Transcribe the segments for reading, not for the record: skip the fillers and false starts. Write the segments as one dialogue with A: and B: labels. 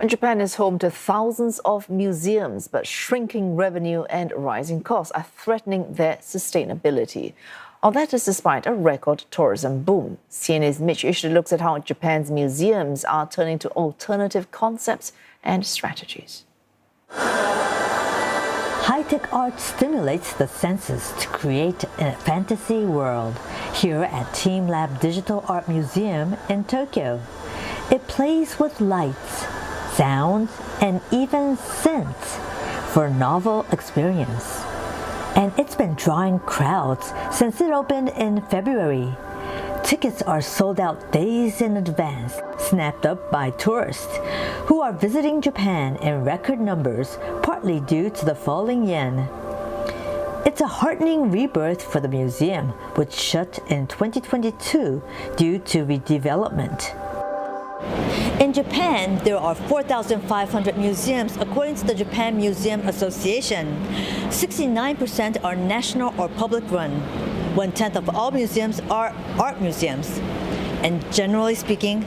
A: Japan is home to thousands of museums, but shrinking revenue and rising costs are threatening their sustainability. All that is despite a record tourism boom. CNA's Mitch Ishii looks at how Japan's museums are turning to alternative concepts and strategies.
B: High-tech art stimulates the senses to create a fantasy world here at Team Lab Digital Art Museum in Tokyo. It plays with lights, sounds, and even scents for a novel experience. And it's been drawing crowds since it opened in February. Tickets are sold out days in advance, snapped up by tourists who are visiting Japan in record numbers, partly due to the falling yen. It's a heartening rebirth for the museum, which shut in 2022 due to redevelopment. In Japan, there are 4,500 museums according to the Japan Museum Association. 69% are national or public run. 1/10 of all museums are art museums. And generally speaking,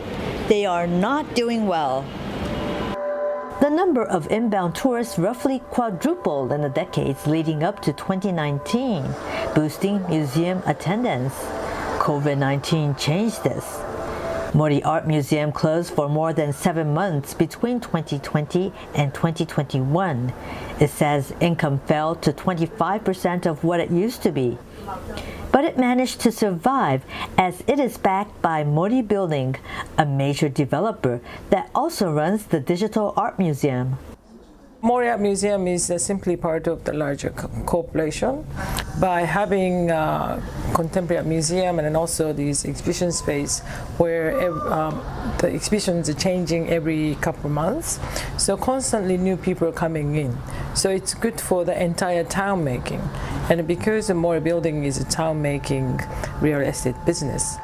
B: they are not doing well. The number of inbound tourists roughly quadrupled in the decades leading up to 2019, boosting museum attendance. COVID-19 changed this. Mori Art Museum closed for more than 7 months between 2020 and 2021. It says income fell to 25% of what it used to be. But it managed to survive as it is backed by Mori Building, a major developer that also runs the Digital Art Museum.
C: Mor Museum is simply part of the larger corporation. By having contemporary museum and then also this exhibition space where the exhibitions are changing every couple of months, so constantly new people are coming in. So it's good for the entire town making, and because the Mori Building is a town making real estate business.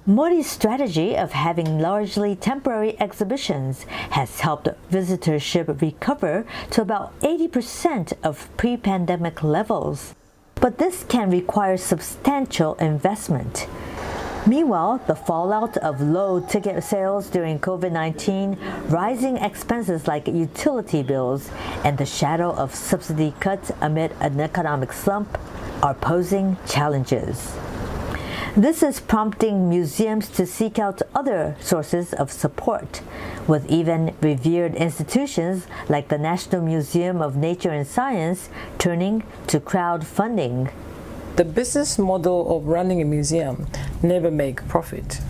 B: Mori's strategy of having largely temporary exhibitions has helped visitorship recover to about 80% of pre-pandemic levels. But this can require substantial investment. Meanwhile, the fallout of low ticket sales during COVID-19, rising expenses like utility bills, and the shadow of subsidy cuts amid an economic slump are posing challenges. This is prompting museums to seek out other sources of support, with even revered institutions like the National Museum of Nature and Science turning to crowdfunding.
C: The business model of running a museum never make profit.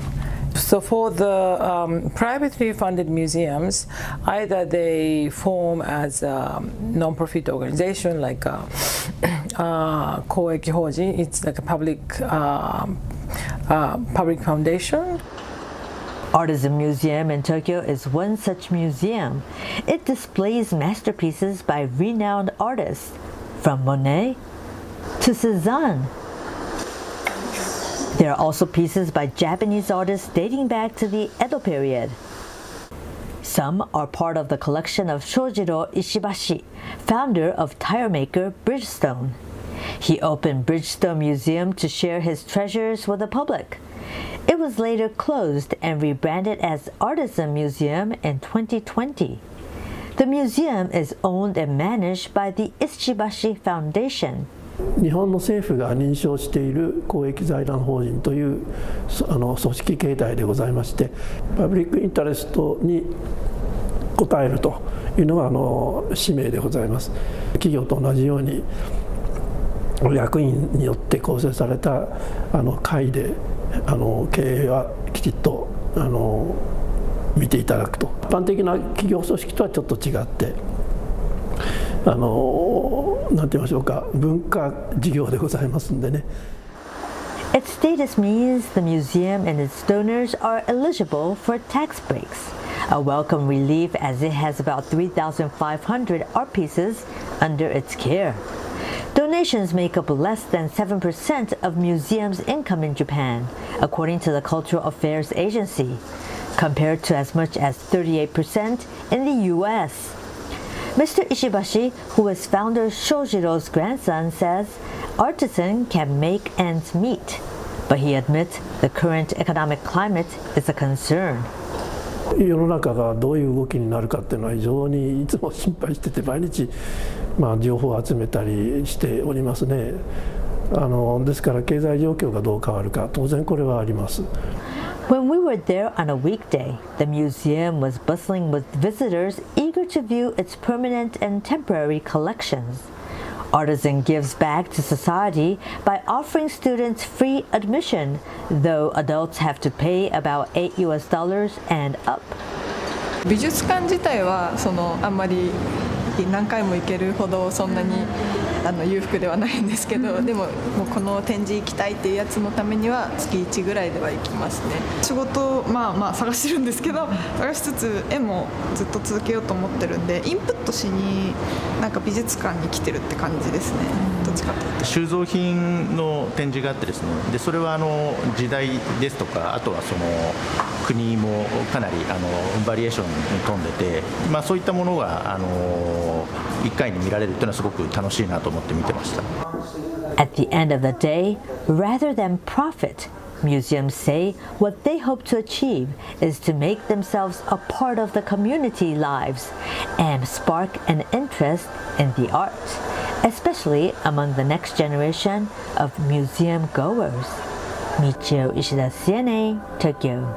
C: So for the privately funded museums, either they form as a non-profit organization like Koeki Hoji, it's like a public foundation.
B: Artisan Museum in Tokyo is one such museum. It displays masterpieces by renowned artists, from Monet to Cézanne. There are also pieces by Japanese artists dating back to the Edo period. Some are part of the collection of Shojiro Ishibashi, founder of tire maker Bridgestone. He opened Bridgestone Museum to share his treasures with the public. It was later closed and rebranded as Artisan Museum in 2020. The museum is owned and managed by the Ishibashi Foundation.
D: 日本の政府が認証している公益財団法人という組織形態でございまして、パブリックインタレストに応えるというのが使命でございます。企業と同じように役員によって構成された会で経営はきちっと見ていただくと。一般的な企業組織とはちょっと違って。なんて言いましょうか、文化事業でございますんでね。
B: Its status means the museum and its donors are eligible for tax breaks, a welcome relief as it has about 3,500 art pieces under its care. Donations make up less than 7% of museums' income in Japan, according to the Cultural Affairs Agency, compared to as much as 38% in the U.S. Mr. Ishibashi, who is founder Shojiro's grandson, says artisan can make ends meet, but he admits the current economic climate is a concern.
D: 世の中がどういう動きになるかっていうのは非常にいつも心配してて毎日、情報を集めたりしておりますね。ですから経済状況がどう変わるか当然これはあります。
B: When we were there on a weekday, the museum was bustling with visitors eager to view its permanent and temporary collections. Artisan gives back to society by offering students free admission, though adults have to pay about $8 and up.
E: 美術館自体はあんまり何回も行けるほどそんなに裕福ではないんですけど、でももうこの展示行きたいっていうやつのためには月1ぐらいでは行きますね。仕事探してるんですけど、探しつつ絵もずっと続けようと思ってるんで、インプットしに美術館に来てるって感じですね。どっちかというと
F: 収蔵品の展示があってですね、でそれは時代ですとか、あとは国もかなりバリエーションに富んでて、そういったものが1回に見られるというのはすごく楽しいなと思って見てました。
B: At the end of the day, rather than profit, museums say what they hope to achieve is to make themselves a part of the community lives and spark an interest in the arts, especially among the next generation of museum goers. Michio Ishida, CNA, Tokyo.